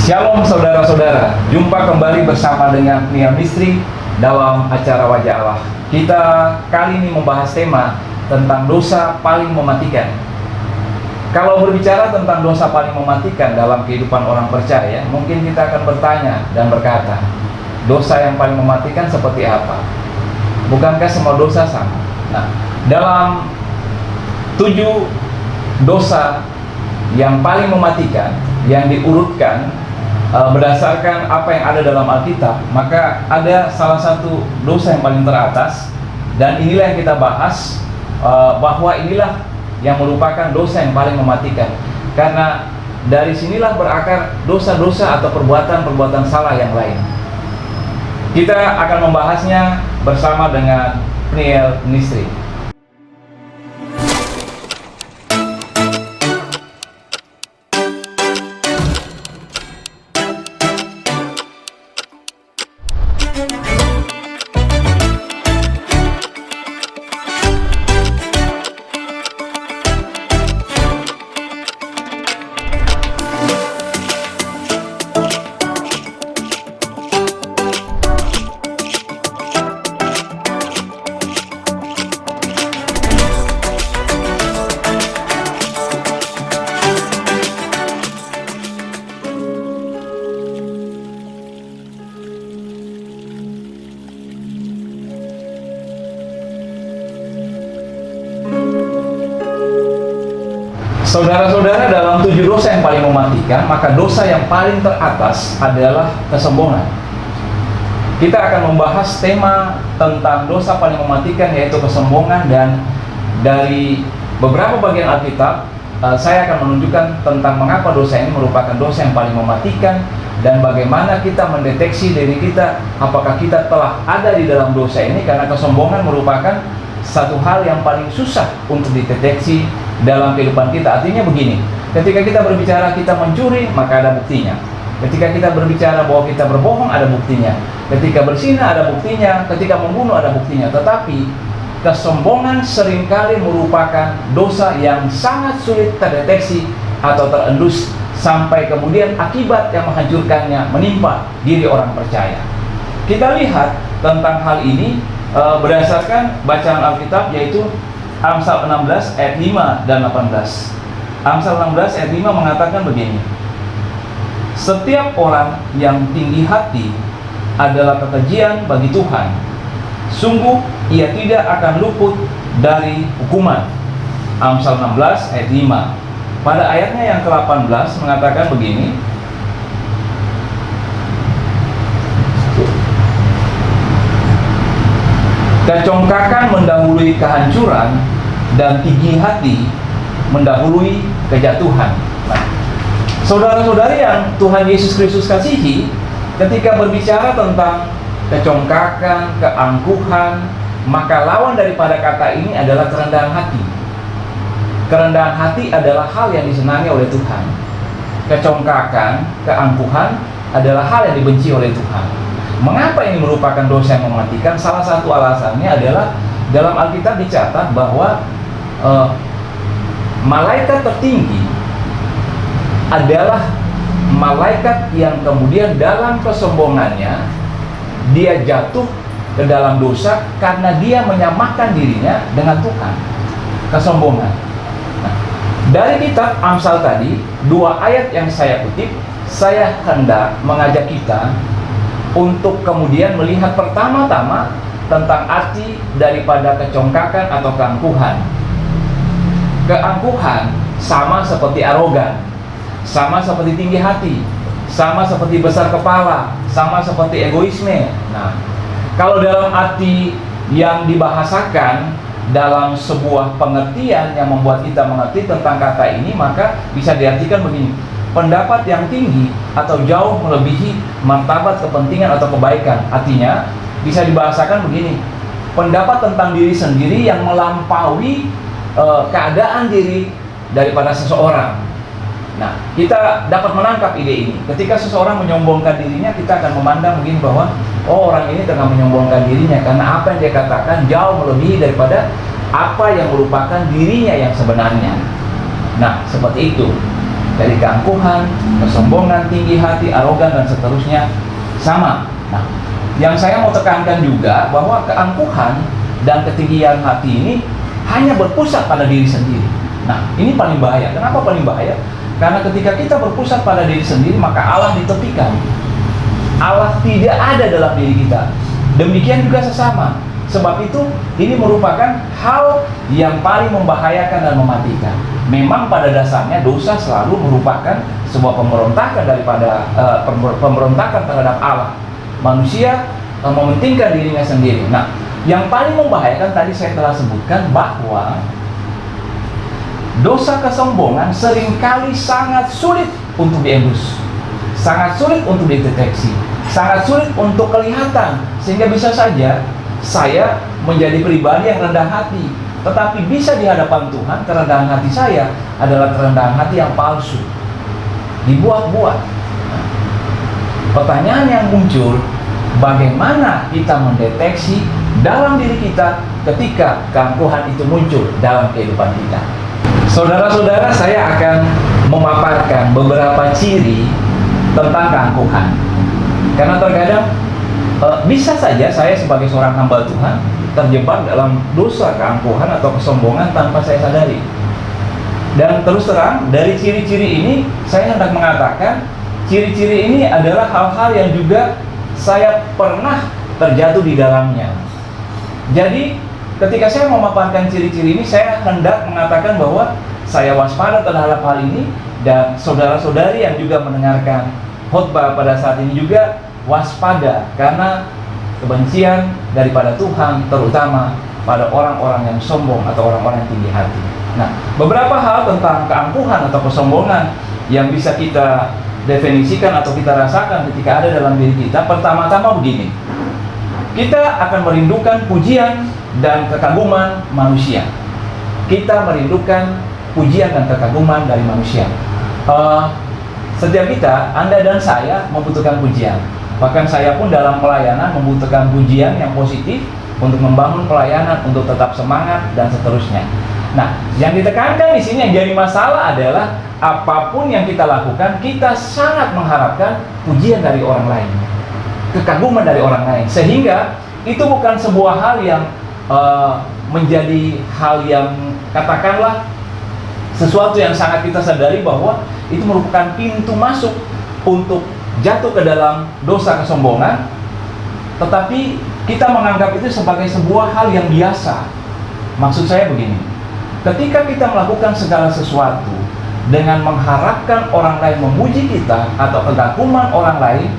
Shalom saudara-saudara, jumpa kembali bersama dengan Nia Mistri dalam acara Wajah Allah. Kita kali ini membahas tema tentang dosa paling mematikan. Kalau berbicara tentang dosa paling mematikan dalam kehidupan orang percaya, mungkin kita akan bertanya dan berkata, dosa yang paling mematikan seperti apa? Bukankah semua dosa sama? Nah, dalam 7 dosa yang paling mematikan yang diurutkan berdasarkan apa yang ada dalam Alkitab, maka ada salah satu dosa yang paling teratas, dan inilah yang kita bahas, bahwa inilah yang merupakan dosa yang paling mematikan, karena dari sinilah berakar dosa-dosa atau perbuatan-perbuatan salah yang lain. Kita akan membahasnya bersama dengan Peniel Ministry. Saudara-saudara, dalam 7 dosa yang paling mematikan, maka dosa yang paling teratas adalah kesombongan. Kita akan membahas tema tentang dosa paling mematikan, yaitu kesombongan, dan dari beberapa bagian Alkitab saya akan menunjukkan tentang mengapa dosa ini merupakan dosa yang paling mematikan, dan bagaimana kita mendeteksi diri kita apakah kita telah ada di dalam dosa ini, karena kesombongan merupakan satu hal yang paling susah untuk dideteksi dalam kehidupan kita. Artinya begini, ketika kita berbicara kita mencuri, maka ada buktinya. Ketika kita berbicara bahwa kita berbohong, ada buktinya. Ketika berzina, ada buktinya. Ketika membunuh, ada buktinya. Tetapi kesombongan seringkali merupakan dosa yang sangat sulit terdeteksi atau terendus, sampai kemudian akibat yang menghancurkannya menimpa diri orang percaya. Kita lihat tentang hal ini berdasarkan bacaan Alkitab, yaitu Amsal 16 ayat 5 dan 18. Amsal 16 ayat 5 mengatakan begini: setiap orang yang tinggi hati adalah kekejian bagi Tuhan, sungguh ia tidak akan luput dari hukuman. Amsal 16 ayat 5. Pada ayatnya yang ke-18 mengatakan begini: kecongkakan mendahului kehancuran, dan tinggi hati mendahului kejatuhan. Nah, saudara-saudari yang Tuhan Yesus Kristus kasihi, ketika berbicara tentang kecongkakan, keangkuhan, maka lawan daripada kata ini adalah kerendahan hati. Kerendahan hati adalah hal yang disenangi oleh Tuhan. Kecongkakan, keangkuhan adalah hal yang dibenci oleh Tuhan. Mengapa ini merupakan dosa yang mematikan? Salah satu alasannya adalah dalam Alkitab dicatat bahwa malaikat tertinggi adalah malaikat yang kemudian dalam kesombongannya dia jatuh ke dalam dosa karena dia menyamakan dirinya dengan Tuhan. Kesombongan. Nah, dari kitab Amsal tadi, 2 ayat yang saya kutip, saya hendak mengajak kita untuk kemudian melihat pertama-tama tentang arti daripada kecongkakan atau keangkuhan. Keangkuhan sama seperti arogan, sama seperti tinggi hati, sama seperti besar kepala, sama seperti egoisme. Nah, kalau dalam arti yang dibahasakan dalam sebuah pengertian yang membuat kita mengerti tentang kata ini, maka bisa diartikan begini: pendapat yang tinggi atau jauh melebihi martabat kepentingan atau kebaikan. Artinya bisa dibahasakan begini: pendapat tentang diri sendiri yang melampaui keadaan diri daripada seseorang. Nah, kita dapat menangkap ide ini. Ketika seseorang menyombongkan dirinya, kita akan memandang begini bahwa orang ini tengah menyombongkan dirinya karena apa yang dia katakan jauh melebihi daripada apa yang merupakan dirinya yang sebenarnya. Nah, seperti itu. dari keangkuhan, kesombongan, tinggi hati, arogan, dan seterusnya sama. Nah, yang saya mau tekankan juga bahwa keangkuhan dan ketinggian hati ini hanya berpusat pada diri sendiri. Nah, ini paling bahaya. Kenapa paling bahaya? Karena ketika kita berpusat pada diri sendiri, maka Allah ditepikan. Allah tidak ada dalam diri kita. Demikian juga sesama. Sebab itu, ini merupakan hal yang paling membahayakan dan mematikan. Memang pada dasarnya dosa selalu merupakan sebuah pemberontakan daripada pemberontakan terhadap Allah. Manusia mementingkan dirinya sendiri. Nah, yang paling membahayakan tadi saya telah sebutkan bahwa dosa kesombongan seringkali sangat sulit untuk diendus, sangat sulit untuk dideteksi, sangat sulit untuk kelihatan, sehingga bisa saja saya menjadi pribadi yang rendah hati, tetapi bisa di hadapan Tuhan kerendahan hati saya adalah kerendahan hati yang palsu, dibuat-buat. Pertanyaan yang muncul, bagaimana kita mendeteksi dalam diri kita ketika keangkuhan itu muncul dalam kehidupan kita? Saudara-saudara, saya akan memaparkan beberapa ciri tentang keangkuhan. Karena terkadang bisa saja saya sebagai seorang hamba Tuhan terjebak dalam dosa keangkuhan atau kesombongan tanpa saya sadari. Dan terus terang, dari ciri-ciri ini saya hendak mengatakan ciri-ciri ini adalah hal-hal yang juga saya pernah terjatuh di dalamnya. Jadi ketika saya memaparkan ciri-ciri ini, saya hendak mengatakan bahwa saya waspada terhadap hal ini, dan saudara-saudari yang juga mendengarkan khotbah pada saat ini juga waspada karena kebencian daripada Tuhan, terutama pada orang-orang yang sombong atau orang-orang yang tinggi hati. Nah, beberapa hal tentang keangkuhan atau kesombongan yang bisa kita definisikan atau kita rasakan ketika ada dalam diri kita. Pertama-tama begini, kita akan merindukan pujian dan kekaguman manusia. Kita merindukan pujian dan kekaguman dari manusia. Setiap kita, Anda dan saya, membutuhkan pujian. Bahkan saya pun dalam pelayanan membutuhkan pujian yang positif untuk membangun pelayanan, untuk tetap semangat, dan seterusnya. Nah, yang ditekankan di sini yang jadi masalah adalah apapun yang kita lakukan, kita sangat mengharapkan pujian dari orang lain, kekaguman dari orang lain, sehingga itu bukan sebuah hal yang menjadi hal yang katakanlah sesuatu yang sangat kita sadari bahwa itu merupakan pintu masuk untuk jatuh ke dalam dosa kesombongan, tetapi kita menganggap itu sebagai sebuah hal yang biasa. Maksud saya begini, ketika kita melakukan segala sesuatu dengan mengharapkan orang lain memuji kita atau kekaguman orang lain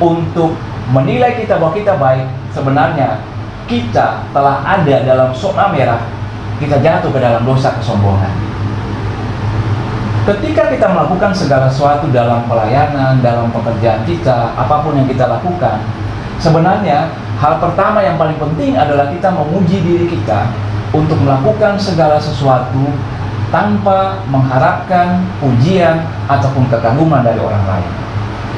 untuk menilai kita bahwa kita baik, sebenarnya kita telah ada dalam zona merah, kita jatuh ke dalam dosa kesombongan. Ketika kita melakukan segala sesuatu dalam pelayanan, dalam pekerjaan kita, apapun yang kita lakukan, sebenarnya hal pertama yang paling penting adalah kita memuji diri kita untuk melakukan segala sesuatu tanpa mengharapkan pujian ataupun kekaguman dari orang lain.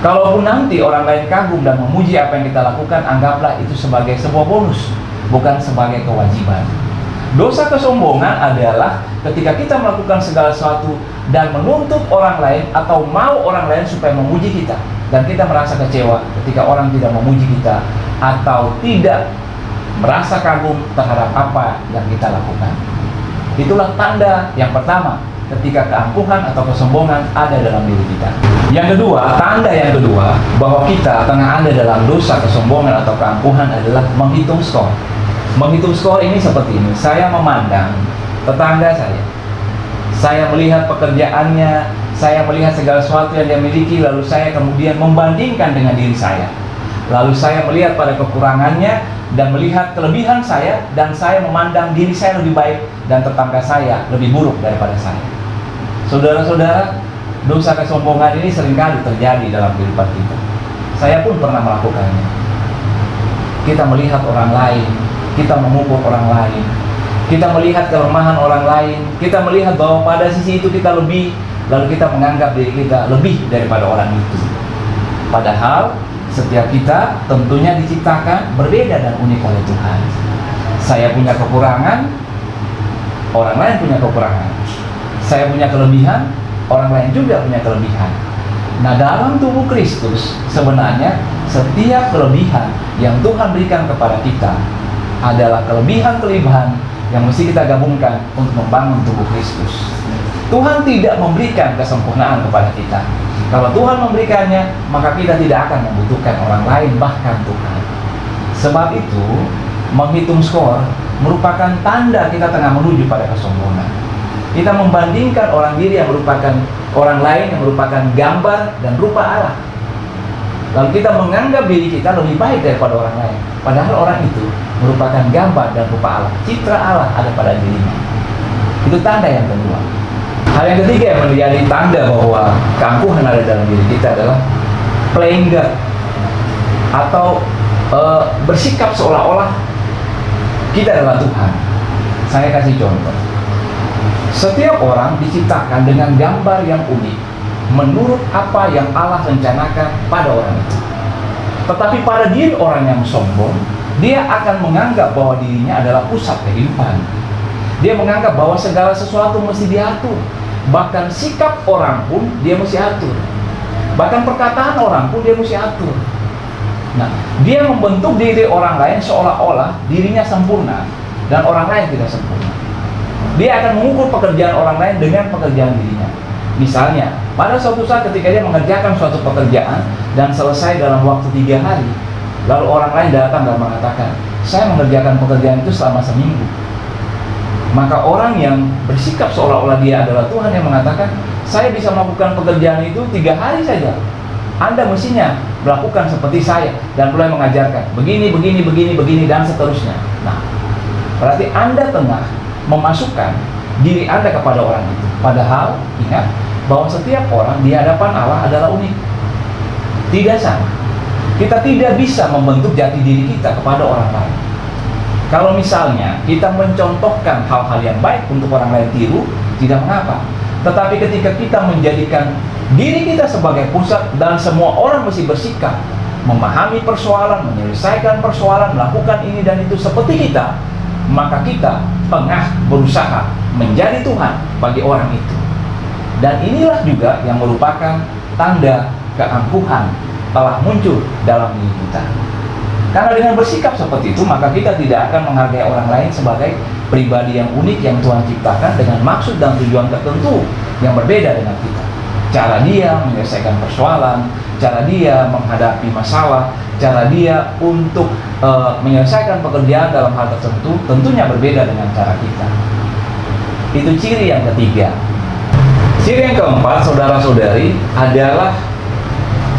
Kalaupun nanti orang lain kagum dan memuji apa yang kita lakukan, anggaplah itu sebagai sebuah bonus, bukan sebagai kewajiban. Dosa kesombongan adalah ketika kita melakukan segala sesuatu dan menuntut orang lain atau mau orang lain supaya memuji kita, dan kita merasa kecewa ketika orang tidak memuji kita atau tidak merasa kagum terhadap apa yang kita lakukan. Itulah tanda yang pertama ketika keangkuhan atau kesombongan ada dalam diri kita. Yang kedua, tanda yang kedua bahwa kita tengah ada dalam dosa kesombongan atau keangkuhan adalah menghitung skor. Menghitung skor ini seperti ini. Saya memandang tetangga saya melihat pekerjaannya, saya melihat segala sesuatu yang dia miliki, lalu saya kemudian membandingkan dengan diri saya. Lalu saya melihat pada kekurangannya dan melihat kelebihan saya, dan saya memandang diri saya lebih baik dan tetangga saya lebih buruk daripada saya. Saudara-saudara, dosa kesombongan ini seringkali terjadi dalam kehidupan kita. Saya pun pernah melakukannya. Kita melihat orang lain, kita mengukur orang lain, kita melihat kelemahan orang lain, kita melihat bahwa pada sisi itu kita lebih, lalu kita menganggap diri kita lebih daripada orang itu. Padahal setiap kita tentunya diciptakan berbeda dan unik oleh Tuhan. Saya punya kekurangan, orang lain punya kekurangan. Saya punya kelebihan, orang lain juga punya kelebihan. Nah, dalam tubuh Kristus sebenarnya setiap kelebihan yang Tuhan berikan kepada kita adalah kelebihan-kelebihan yang mesti kita gabungkan untuk membangun tubuh Kristus. Tuhan tidak memberikan kesempurnaan kepada kita. Kalau Tuhan memberikannya, maka kita tidak akan membutuhkan orang lain, bahkan Tuhan. Sebab itu, menghitung skor merupakan tanda kita tengah menuju pada kesombongan. Kita membandingkan orang diri yang merupakan orang lain yang merupakan gambar dan rupa Allah. Lalu kita menganggap diri kita lebih baik daripada orang lain. Padahal orang itu merupakan gambar dan rupa Allah. Citra Allah ada pada dirinya. Itu tanda yang kedua. Hal yang ketiga yang menjadi tanda bahwa keangkuhan ada dalam diri kita adalah playing God, atau bersikap seolah-olah kita adalah Tuhan. Saya kasih contoh. Setiap orang diciptakan dengan gambar yang unik menurut apa yang Allah rencanakan pada orang itu. Tetapi pada diri orang yang sombong, dia akan menganggap bahwa dirinya adalah pusat kehidupan. Dia menganggap bahwa segala sesuatu mesti diatur. Bahkan sikap orang pun dia mesti atur. Bahkan perkataan orang pun dia mesti atur. Nah, dia membentuk diri orang lain seolah-olah dirinya sempurna dan orang lain tidak sempurna. Dia akan mengukur pekerjaan orang lain dengan pekerjaan dirinya. Misalnya, pada suatu saat ketika dia mengerjakan suatu pekerjaan dan selesai dalam waktu 3 hari, lalu orang lain datang dan mengatakan, saya mengerjakan pekerjaan itu selama seminggu. Maka orang yang bersikap seolah-olah dia adalah Tuhan yang mengatakan, saya bisa melakukan pekerjaan itu 3 hari saja. Anda mestinya melakukan seperti saya dan mulai mengajarkan begini dan seterusnya. Nah, berarti Anda tengah memasukkan diri Anda kepada orang itu. Padahal ingat bahwa setiap orang di hadapan Allah adalah unik, tidak sama. Kita tidak bisa membentuk jati diri kita kepada orang lain. Kalau misalnya kita mencontohkan hal-hal yang baik untuk orang lain tiru, tidak mengapa. Tetapi ketika kita menjadikan diri kita sebagai pusat dan semua orang mesti bersikap, memahami persoalan, menyelesaikan persoalan, melakukan ini dan itu seperti kita, maka kita tengah berusaha menjadi Tuhan bagi orang itu. Dan inilah juga yang merupakan tanda keangkuhan telah muncul dalam diri kita. Karena dengan bersikap seperti itu, maka kita tidak akan menghargai orang lain sebagai pribadi yang unik yang Tuhan ciptakan dengan maksud dan tujuan tertentu yang berbeda dengan kita. Cara dia menyelesaikan persoalan, cara dia menghadapi masalah, cara dia untuk menyelesaikan pekerjaan dalam hal tertentu tentunya berbeda dengan cara kita. Itu ciri yang ketiga. Ciri yang keempat, saudara-saudari, adalah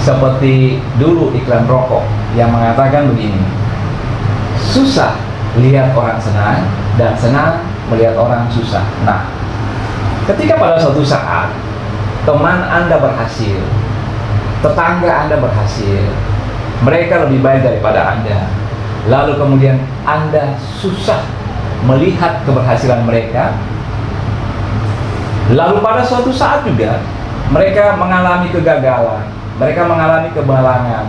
seperti dulu iklan rokok yang mengatakan begini, susah lihat orang senang dan senang melihat orang susah. Nah, ketika pada suatu saat teman Anda berhasil, tetangga Anda berhasil, mereka lebih baik daripada Anda, lalu kemudian Anda susah melihat keberhasilan mereka, lalu pada suatu saat juga mereka mengalami kegagalan, mereka mengalami kebalangan,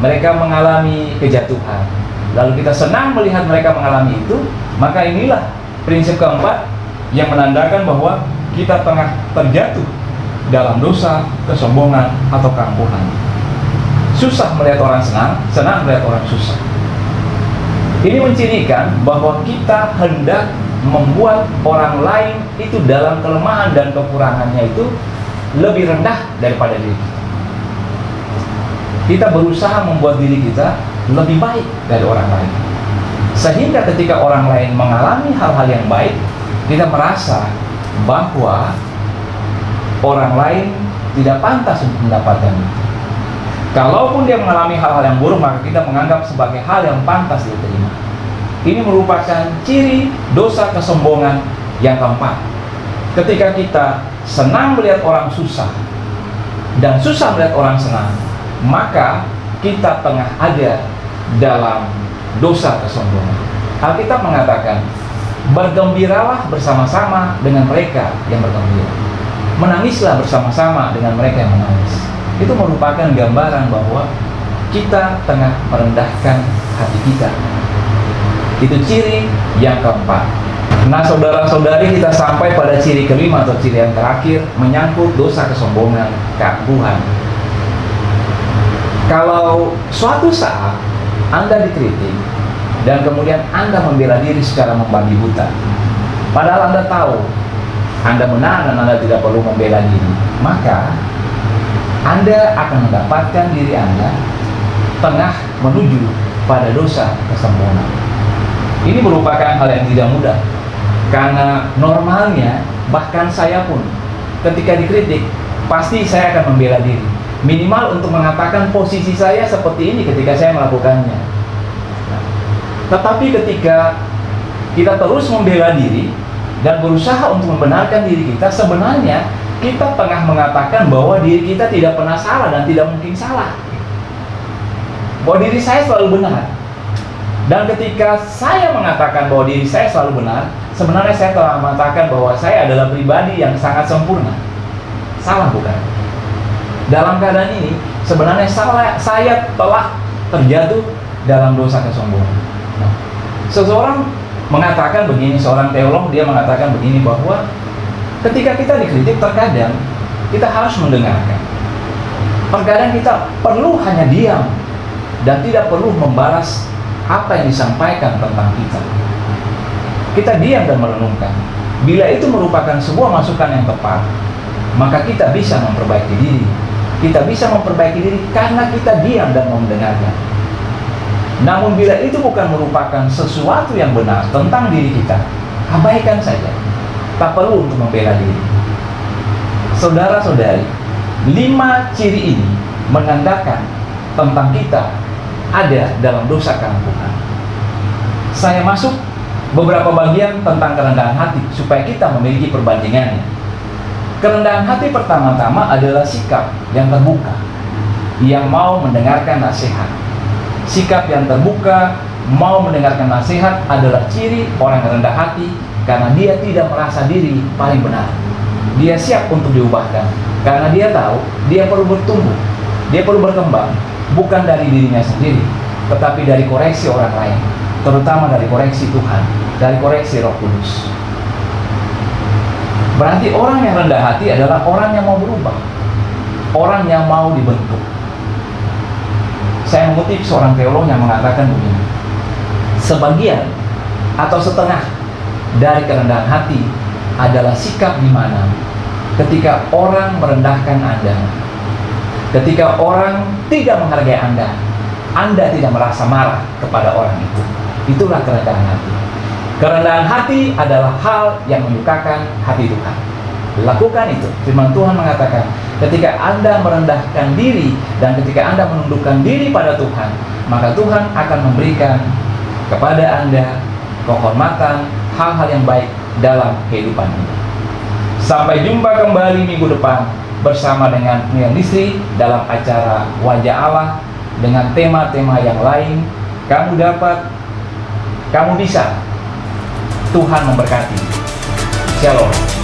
mereka mengalami kejatuhan, lalu kita senang melihat mereka mengalami itu, maka inilah prinsip keempat yang menandakan bahwa kita tengah terjatuh dalam dosa, kesombongan, atau keangkuhan. Susah melihat orang senang, senang melihat orang susah. Ini mencirikan bahwa kita hendak membuat orang lain itu dalam kelemahan dan kekurangannya itu lebih rendah daripada diri kita. Kita berusaha membuat diri kita lebih baik dari orang lain, sehingga ketika orang lain mengalami hal-hal yang baik, kita merasa bahwa orang lain tidak pantas untuk mendapatkan itu. Kalaupun dia mengalami hal-hal yang buruk, maka kita menganggap sebagai hal yang pantas diterima. Ini merupakan ciri dosa kesombongan yang keempat. Ketika kita senang melihat orang susah dan susah melihat orang senang, maka kita tengah ada dalam dosa kesombongan. Alkitab mengatakan, bergembiralah bersama-sama dengan mereka yang bergembira, menangislah bersama-sama dengan mereka yang menangis. Itu merupakan gambaran bahwa kita tengah merendahkan hati kita. Itu ciri yang keempat. Nah, saudara-saudari, kita sampai pada ciri kelima atau ciri yang terakhir, menyangkut dosa kesombongan, keangkuhan. Kalau suatu saat Anda dikritik dan kemudian Anda membela diri secara membabi buta, padahal Anda tahu Anda menang dan Anda tidak perlu membela diri, maka Anda akan mendapatkan diri Anda tengah menuju pada dosa kesombongan. Ini merupakan hal yang tidak mudah, karena normalnya bahkan saya pun ketika dikritik pasti saya akan membela diri, minimal untuk mengatakan posisi saya seperti ini ketika saya melakukannya. Tetapi ketika kita terus membela diri dan berusaha untuk membenarkan diri kita, sebenarnya kita tengah mengatakan bahwa diri kita tidak pernah salah dan tidak mungkin salah, bahwa diri saya selalu benar. Dan ketika saya mengatakan bahwa diri saya selalu benar, sebenarnya saya telah mengatakan bahwa saya adalah pribadi yang sangat sempurna. Salah bukan? Dalam keadaan ini, sebenarnya saya telah terjatuh dalam dosa kesombongan. Nah, seseorang mengatakan begini, seorang teolog, dia mengatakan begini, bahwa ketika kita dikritik, terkadang kita harus mendengarkan. Terkadang kita perlu hanya diam dan tidak perlu membalas apa yang disampaikan tentang kita. Kita diam dan merenungkan. Bila itu merupakan sebuah masukan yang tepat, maka kita bisa memperbaiki diri. Kita bisa memperbaiki diri karena kita diam dan mendengarkan. Namun bila itu bukan merupakan sesuatu yang benar tentang diri kita, abaikan saja. Tak perlu untuk membela diri. Saudara-saudari, 5 ciri ini menandakan tentang kita ada dalam dosa keangkuhan. Saya masuk beberapa bagian tentang kerendahan hati supaya kita memiliki perbandingannya. Kerendahan hati pertama-tama adalah sikap yang terbuka, yang mau mendengarkan nasihat. Sikap yang terbuka, mau mendengarkan nasihat adalah ciri orang yang rendah hati, karena dia tidak merasa diri paling benar. Dia siap untuk diubahkan, karena dia tahu dia perlu bertumbuh, dia perlu berkembang, bukan dari dirinya sendiri, tetapi dari koreksi orang lain, terutama dari koreksi Tuhan, dari koreksi Roh Kudus. Berarti orang yang rendah hati adalah orang yang mau berubah, orang yang mau dibentuk. Saya mengutip seorang teolog yang mengatakan begini, sebagian atau setengah dari kerendahan hati adalah sikap di mana ketika orang merendahkan Anda, ketika orang tidak menghargai Anda tidak merasa marah kepada orang itu. Itulah kerendahan hati. Kerendahan hati adalah hal yang menyukakan hati Tuhan. Lakukan itu. Firman Tuhan mengatakan, ketika Anda merendahkan diri dan ketika Anda menundukkan diri pada Tuhan, maka Tuhan akan memberikan kepada Anda kehormatan, hal-hal yang baik dalam kehidupan ini. Sampai jumpa kembali minggu depan bersama dengan Nian Listri dalam acara Wajah Allah dengan tema-tema yang lain. Kamu dapat, kamu bisa. Tuhan memberkati. Shalom.